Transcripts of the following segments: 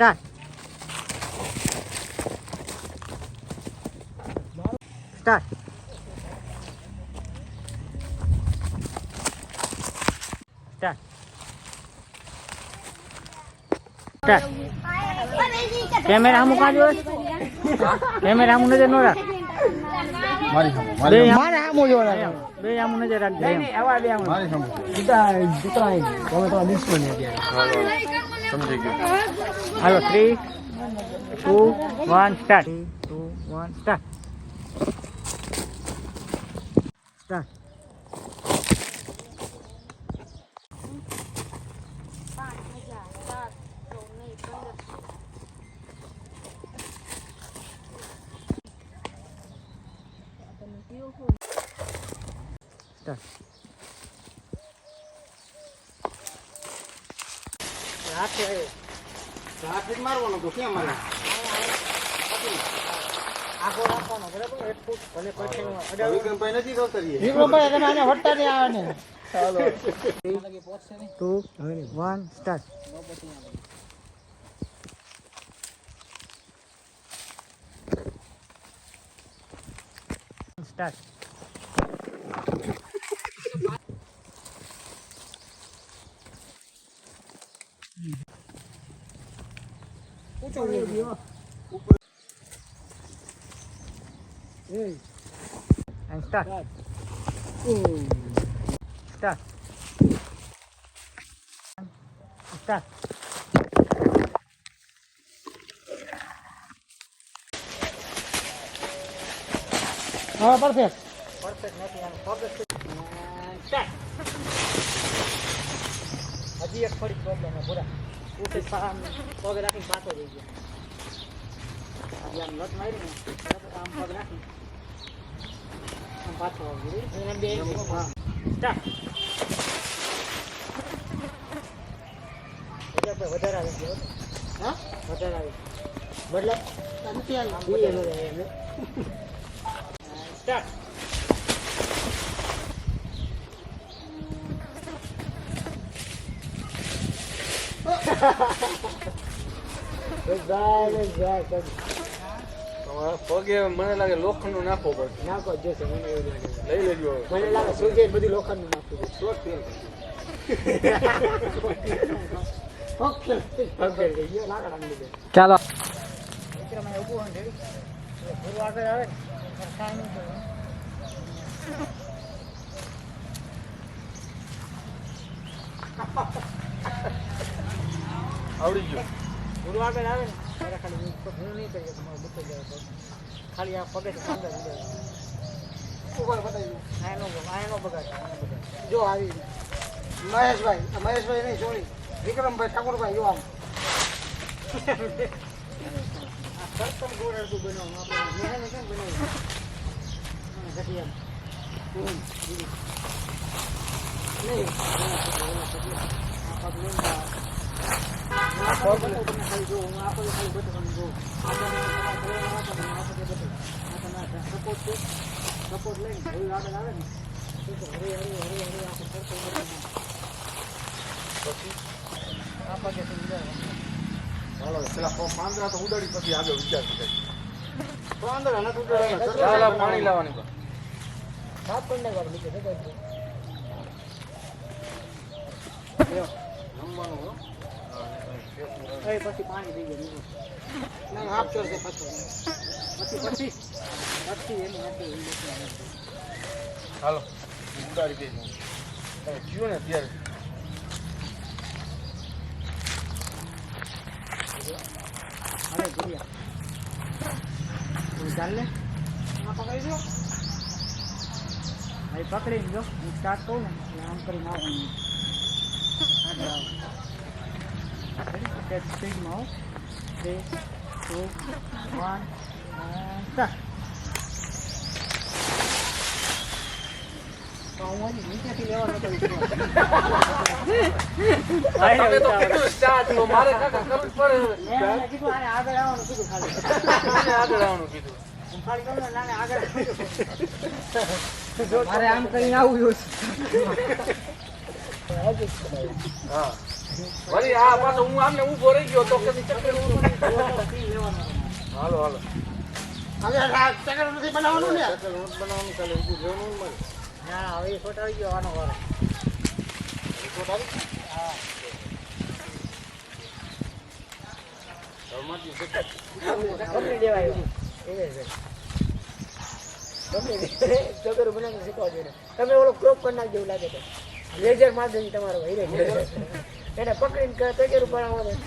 Start start start start camera હમું કાં જોવે કેમેરા હમું નજર ન રાખ મારે હમું જો બે હમું નજર રાખજે નહીં આવા બે હમું મારી હમું દીતા દીતા તમે તો ડિસ્કો ને અત્યારે સમજી ગયો હાલો 3 2 1 સ્ટાર્ટ 2 1 સ્ટાર્ટ સ્ટાર્ટ હાથ મારવાનો તો ક્યાં મારે આખો રાખવાનો બરાબર 1 ફૂટ ભલે પછી વિક્રમભાઈ નથી દોતરીએ વિક્રમભાઈ તમે આને હટતા નહીં આવે ને ચાલો 2 1 સ્ટાર્ટ સ્ટાર્ટ ऊंचा हो गया ऊपर A and start start start हां परफेक्ट परफेक्ट नहीं यार परफेक्ट स्टार्ट अभी एक थोड़ी प्रॉब्लम है पूरा ऊपर पाम पग રાખીને પાછો જઈ ગયો આમ લટ મારી ને આમ પગ રાખી આમ પાછો આવી એને બે સ્ટાર્ટ એટલે વધારે આવી ગયો હા વધારે આવી બદલા નથી આવી એનો એનો સ્ટાર્ટ પગે મને લાગે લોખંડ નું નાખવો પડે નાખો જોશે મને એવું લાગે લઈ લેજો મને લાગે સૂર્ય બધું લોખંડ નું નાખવું શોર્ટ તેલ ઓકે ઓકે ગયો લાકડા લીધે ચાલો વિક્રમ અહીં ઊભું હોય રેડી ગુરુ આગળ આવે ને કાઈ નહીં કરે આવડી ગયો ગુરુ આગળ આવે ને ત્યારે ખાલી હું નહીં કરી તમારો દુઃખ જાય તો ખાલી આ પગે સાંધા દીધો ઉપર બતાવી આયનો બગાડ જો આવી મહેશભાઈ નહીં સોરી વિક્રમભાઈ ઠાકોરભાઈ જો આમ સત્તમ ગોળ અડધું બનાવવાનું આપણે મેહાને કેમ બનાવ્યું ઘટિયા નહીં ખાલી જો હું આપણે ખાલી બતાવવાનું જોઉં સપોર્ટ છે સપોર્ટ લઈને હરી આગળ આવે ને હરી આપણે પછી આ પગે હાલો પેલા પાંદડા તો ઉડાડી પછી આગળ વિચાર કરી પાંદડા નથી ઉડાડવાના ચાલો પાણી લાવવાની પણ સાત પંડા વાર નીચે જગાડજો જમવાનું હો પછી પાણી થઈ ગયું ના હાફ ચોરસે પછી એની નથી હાલો ઉડાડી દે તમે કયો ને ત્યારે અરે ગુડિયા તું ચાલ લે આ પકડી દો ભાઈ પકડી જો હું સ્ટાર્ટ કરું ને એટલે આમ કરીને આવવાનું સ્પીડમાં આવો 3 2 1 સ્ટાર્ટ નીચેથી લેવાનો તો સ્ટાર્ટ તો મારે કાકા કરવું પડે મેં કીધું આને આગળ આવવાનું કીધું ખાલી આગળ આવવાનું કીધું હું ખાલી કહું ને નાને આગળ મારે આમ કરીને આવું હા વળી આ પાછો હું આમને ઊભો રહી ગયો તો કદી ચક્કર લેવાનો હાલો હાલો હવે આ ચક્કર નથી બનાવવાનું ને ચક્કર નથી બનાવવાનું ખાલી ઊભું રહેવાનું મારે હા હવે શોટ આવી ગયો આનો વાળો હા રમાતી ચક્કર કંપની દેવાય એ છે ચક્કર બનાવવાનું શીખવા જોઈએ તમે ઓલો ક્રોપ કરી નાખજો એવું લાગે તો લેઝર માર દેજો તમારો હીરે એને પકડીને ચક્કર બનાવવાનું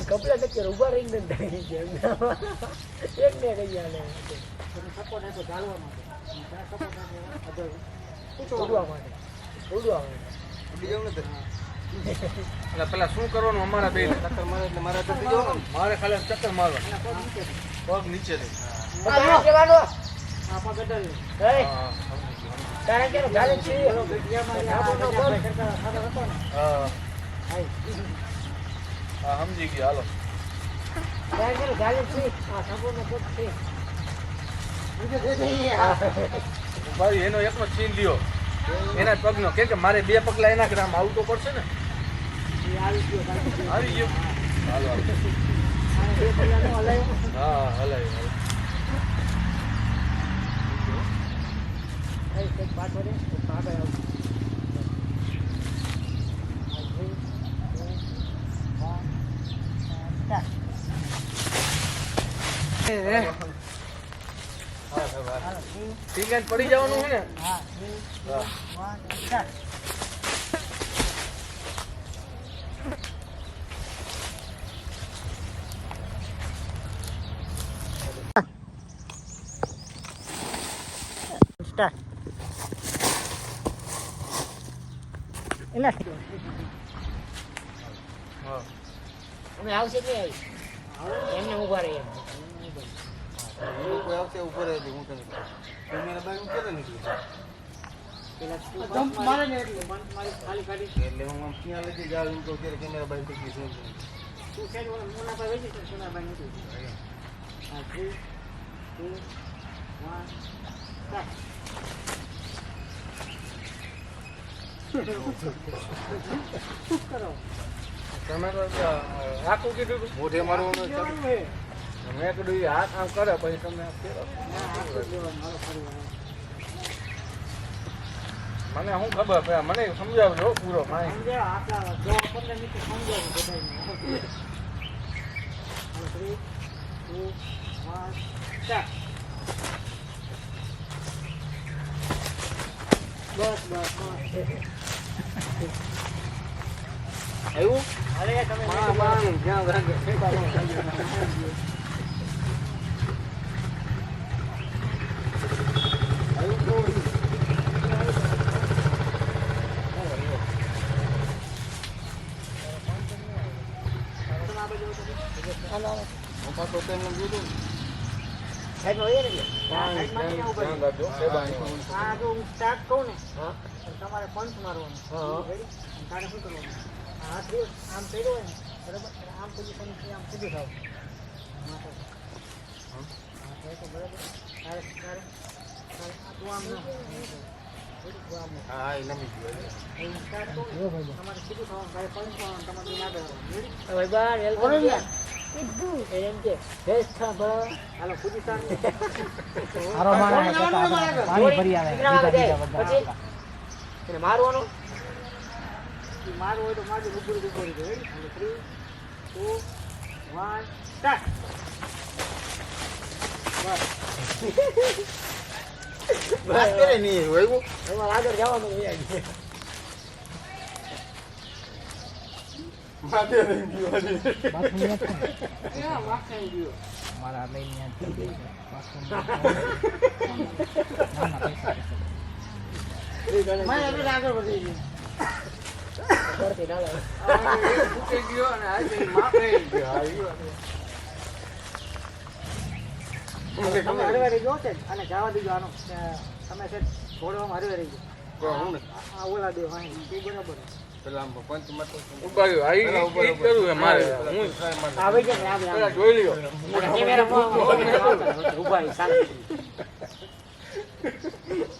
કપડા ચક્કર ઉભા રહીને ધારી છે એક ને કઈ આલે સપોર્ટ હતો ચાલવા માટે ઉડવા માટે ઉડી જાવ ને એટલે પેલા શું કરવાનું અમારા બે ચક્કર મારે એટલે મારે તો થઈ જવાનું મારે ખાલી ચક્કર મારવા પગ નીચે દે કેવાનો આ પગ ગડલ હે તારે કેનો ગાલે છે હા હા સમજી ગયા હાલો તારે કેનો ગાલે છે આ સંપૂર્ણ પગ છે ભાઈ એનો એકનો છીન લ્યો એના પગનો કેમ કે મારે બે પગલા એના ગ્રામ આવું તો પડશે ને આવી ગયો હાલો હાલો હા હલાય પડી જવાનું છે ને અમે આવશે કે એમને ઉભા રહી કોઈ આવશે ઉપર હું કેમેરા બાય હું કેતો નીકળી જમ્પ મારે ને એટલે બંધ મારી ખાલી કાઢી એટલે હું આમ ક્યાં લઈ જાવ એમ તો કેમેરા બાય થઈ ગઈ તું છે મોના પર વેચી તો સોના બાઈ નથી હા 3 2 1 કરો કેમેરા આખું કીધું મોઢે મારું મેં કીધું હાથ આમ કરે પછી તમે મને શું ખબર મને સમજાવજો પૂરો માહિતી આટલા 15 મિનિટ સમજાવું બધાને આવ્યું અરે તમે તમારે પંચ મારવાનું તારે શું કરવાનું હાથ આમ કર્યો હોય ને બરાબર આમ પોઝિશન આમ સીધું થાવ બરાબર તારે તારે તું આમ હા એ નમી ગયો તમારે સીધું થવાનું તારે પંચ મારવાનું તમારે ના કરવાનું બાર વેલકમ એમ કે બેસ થા બરાબર હાલો પોઝિશન પાણી ભરી આવે પછી એને મારવાનું મારવું હોય તો મારજો રૂબરૂ રૂબરૂ દે 3 2 1 સ્ટાર્ટ બસ કરે નહીં એવું એમાં આગળ જવાનું છે માથે રહી ગયો ક્યાં વાખે ગયો મારા લઈને મને એટલે આગળ વધી ગયું કરતી ડાલો ફૂટી ગયો અને આજે માથે ગયો તમે હરવારી ગયો છે અને જવા દીધો આનો તમે છે થોડવામાં હરવારી ગયો હું ને આ ઓલા દે વાહી તે બરાબર ઉભા રહ્યો. આ ઈ કરવું છે મારે. હું આવે છે ને આમ પેલા જોઈ લ્યો. કેમેરા ઉભા રહી શાંતિ.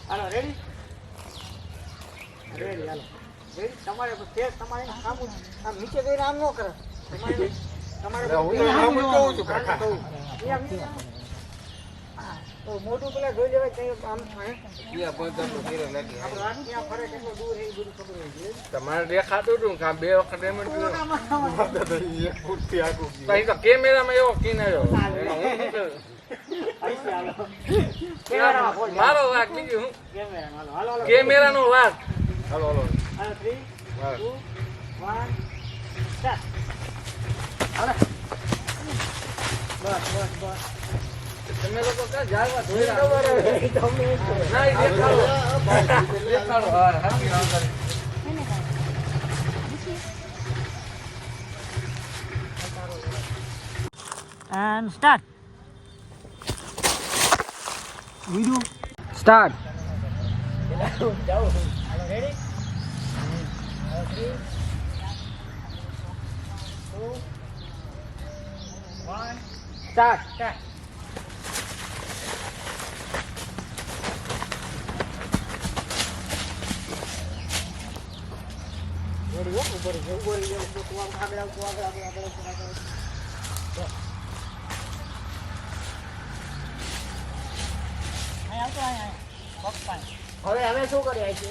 હાલો રેડી રેડી હાલો રેડી. તમારે ફેર તમારે સામું આમ નીચે જઈને આમ ન કરે. તમારે હું કહું છું કાકા. તો મોટું પેલા જોઈ લેવાય કઈ આમ તમારે દેખાતું હતું કે આ 2 વખત એમ જ પછી તો કેમેરામાં એવો કીન આવ્યો. એમાં હું શું કરું? મારો વાક બીજું હું કેમેરાનો વાક. હાલો હાલો 3 2 1 સ્ટાર્ટ. હાલો બસ બસ બસ. તમે લોકો ક્યાં જાળવા ધોઈ રહ્યા છો? ના, ઈ દેખાડો. દેખાડો. હા, હાથી ના કરે. And start. Video. Start. Ready? 3, 2, 1. Start. Start. Ready? Over. હવે શું કરીએ છે?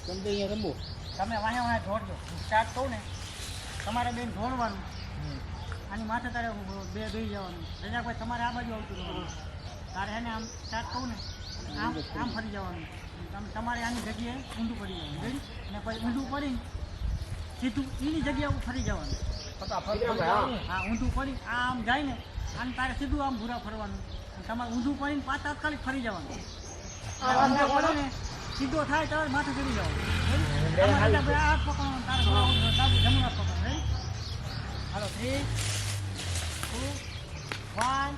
તમે તો અહીંયા રમો. તમે વાહે વાહે ઢોળજો. સ્ટાર્ટ કહું ને તમારે બેન ઢોળવાનું. આની માથે તારે બે બેસી જવાનું. રજાભાઈ તમારે આ બાજુ આવતું રહેવાનું. તારે એને આમ સ્ટાર્ટ કહું ને આમ આમ ફરી જવાનું. તમારે આની જગ્યાએ ઊંધું પડી જવાનું. અને પછી ઊંધું પડીને સીધું એની જગ્યા ઉપર ફરી જવાનું. હા ઊંધું પડી આમ જાય ને અને તારે સીધું આમ ભૂરા ફરવાનું. તમારે ઊંધું પડીને પાછા તાત્કાલિક ફરી જવાનું. પડે ને સીધો થાય ત્યારે માથે ચડી જવાનું. હાથ પકડવાનું તારે ડાબુ જમણું હાથ પકડવાનું. હાલો 3 2 1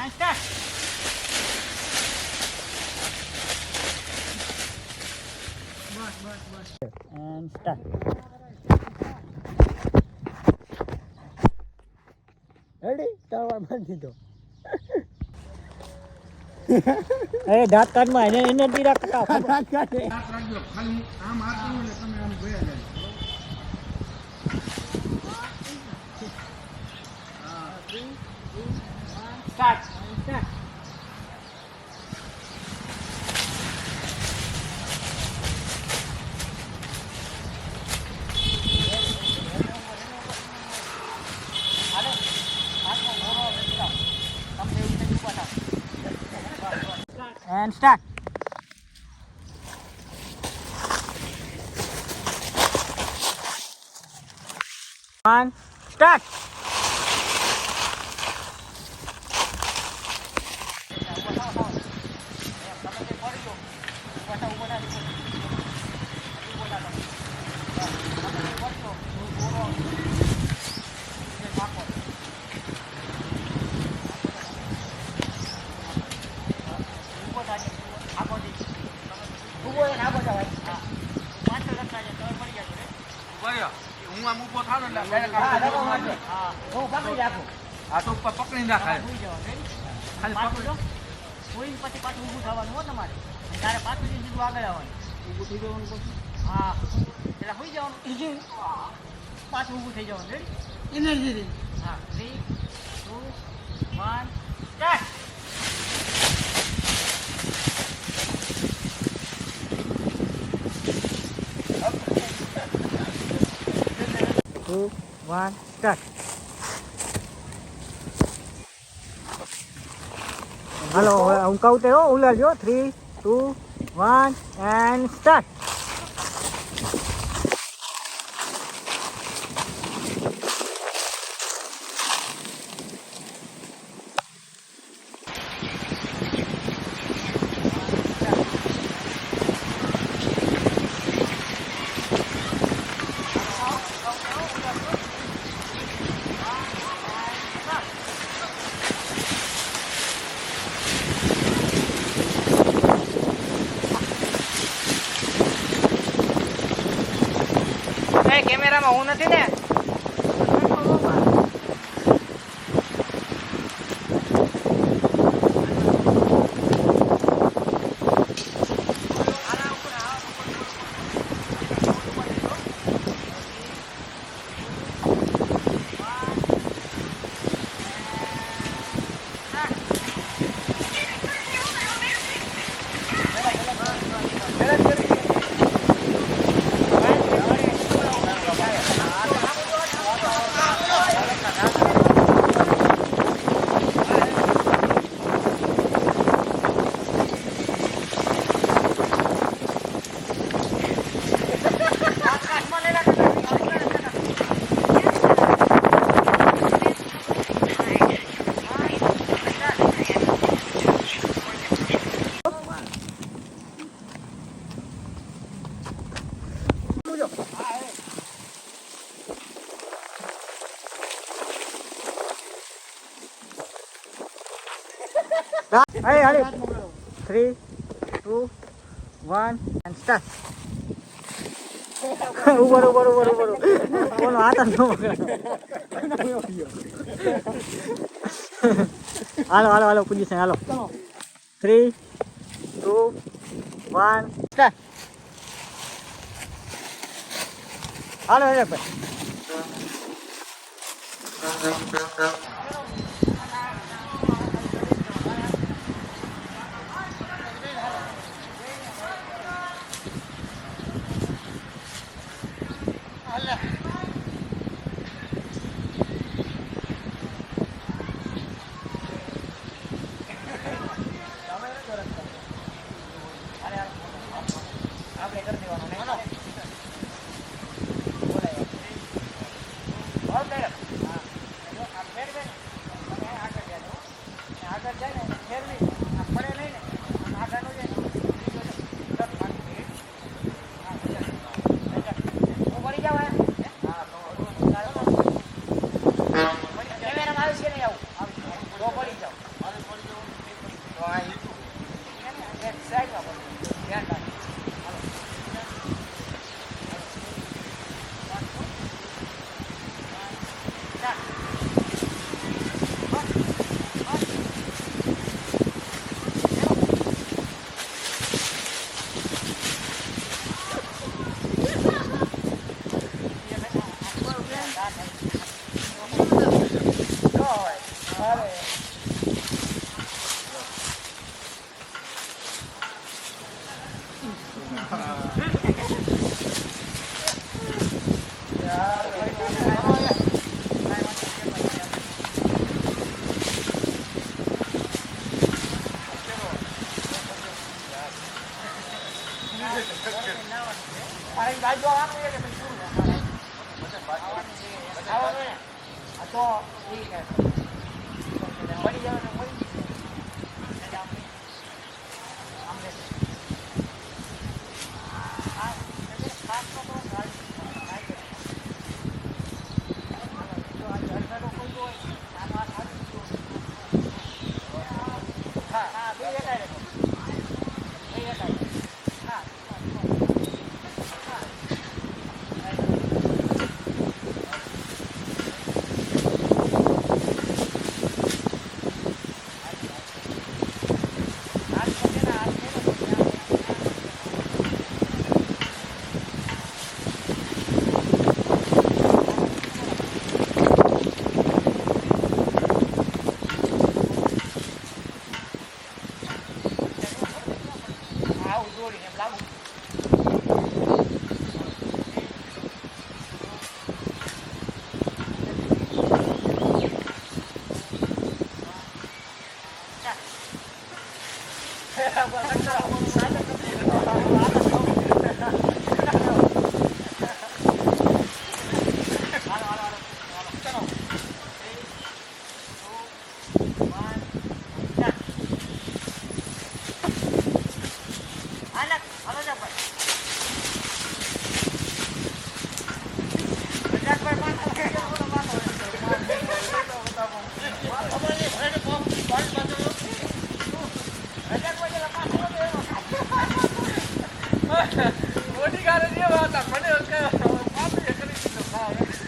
and start. Bus and start. Ready ચાલવા માંડી દો. એ દાંત કાઢમાં એને દીરા કટાવ. દાંત કાઢે રાખજો. ખાલી આમ આટલું એટલે તમે આમ ગયા જાય. હા 3 2 1 start. And start. One, start. હું આમ ઊભો થાનો એટલે હું પકડી રાખું. આ તો ઉપર પકડી નાખાય. ખાલી પકડો. કોઈ પછી પાછું ઊભું થવાનું હો તમારે. તારે પાછું સીધું આગળ આવવાનું. ઊભું થઈ જવાનું પછી. હા એટલે હોઈ જવાનું. ઈજી પાછું ઊભું થઈ જવાનું. રેડી? એનર્જી. હા 3 2 1 start. 2 1 start. Hello, ông câu téo ular vô 3 2 1 and start. એ કેમેરામાં હું નથી ને. Hey, hurry. 3, 2, 1, and start. Ubar. Kono hath no Halo, position, halo. 3, 2, 1, start. Halo, halo.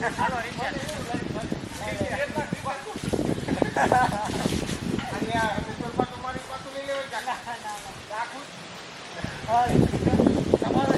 અને આ ઉપર પાછું મારી પાછું લઈ લેવાય કાકા. રાખું તમારે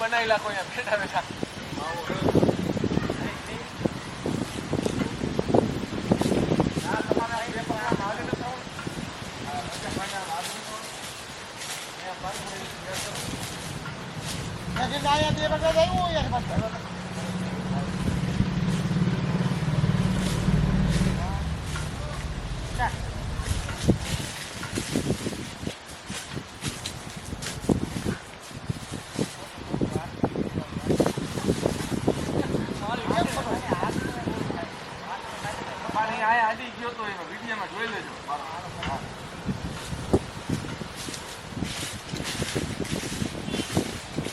બનાવી નાખો અહીંયા બેઠા બેઠા અહીંયા બે બધા આવ્યું હોય પાછળ. આડી ગયો તો એનો વિડીયોમાં જોઈ લેજો.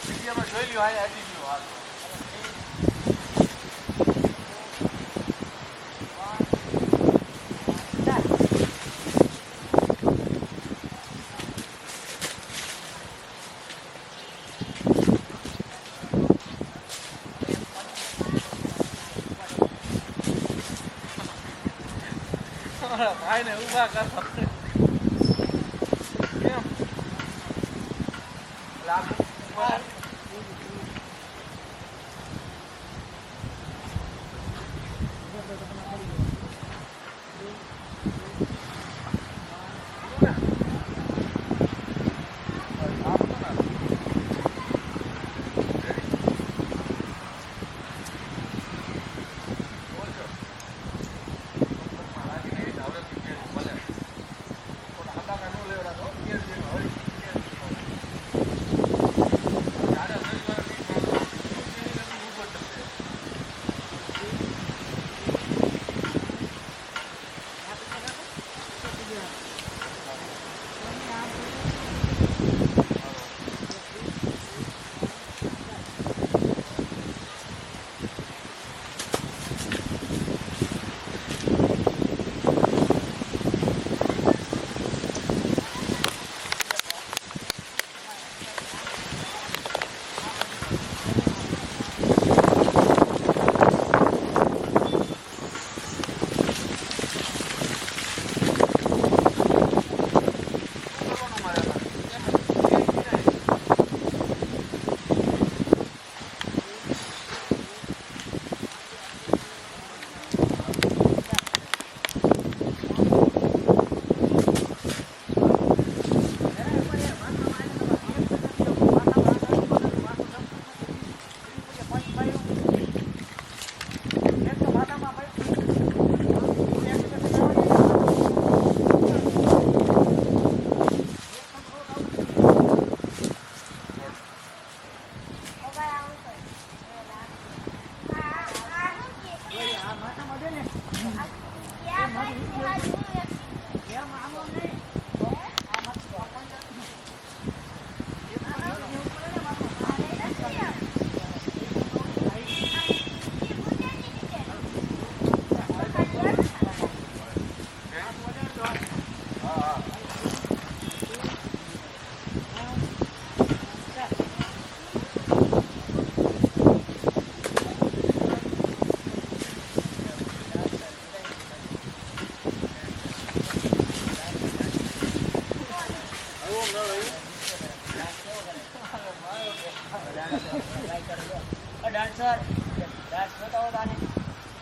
વિડીયોમાં જોઈ લ્યો. આડી ગયો હાલ. ભાઈને ઊભા કરો કેમ લાગુ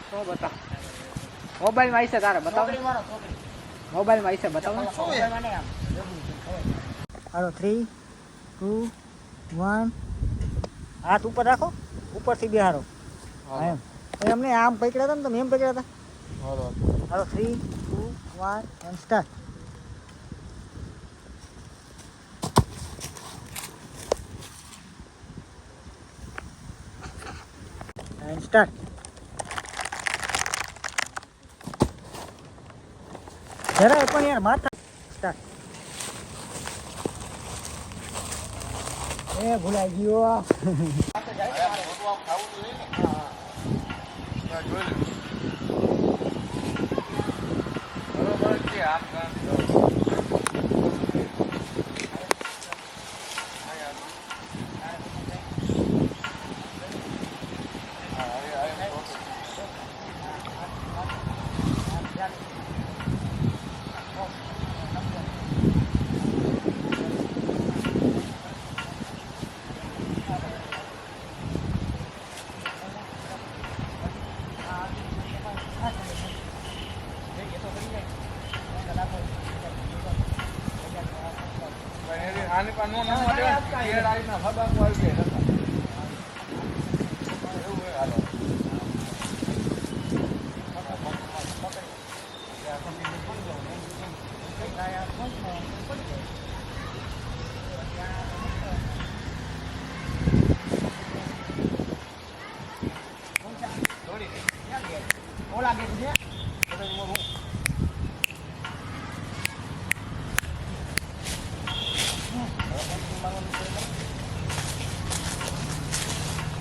શું બતાવ મોબાઈલમાં આવી છે તારે બતાવ મોબાઈલમાં આવી છે બતાવ હાલો 3 2 1 હાથ ઉપર રાખો ઉપરથી બેહારો એમ એમને આમ પકડ્યા હતા ને તમે એમ પકડ્યા હતા હાલો 3 2 1 એન્ડ સ્ટાર્ટ એન્ડ સ્ટાર્ટ જરાય પણ યાર માથા સ્ટાર્ટ એ ભૂલાઈ ગયો બરોબર છે આપ આને પણ નો નંબર લેવા કેડ આવીને હબાકો આવી જાય એવું હોય હાલો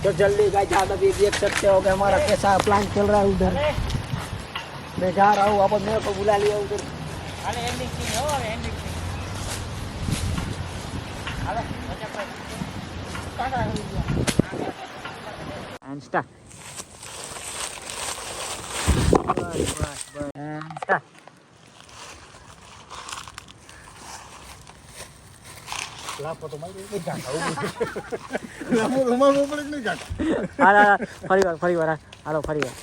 तो जल्दी गाइस आप अभी देख सकते हो कि हमारा कैसा प्लान चल रहा है उधर मैं जा रहा हूँ आप मेरे को बुला लिया उधर अरे एंडिंग सीन हो अरे ending scene hello end start end start લાફો તો મારી એક ગાંઠ લાફો તમારો ઉપર એક નહીં ગાંઠ હા ફરી વાર હાલો ફરી વાર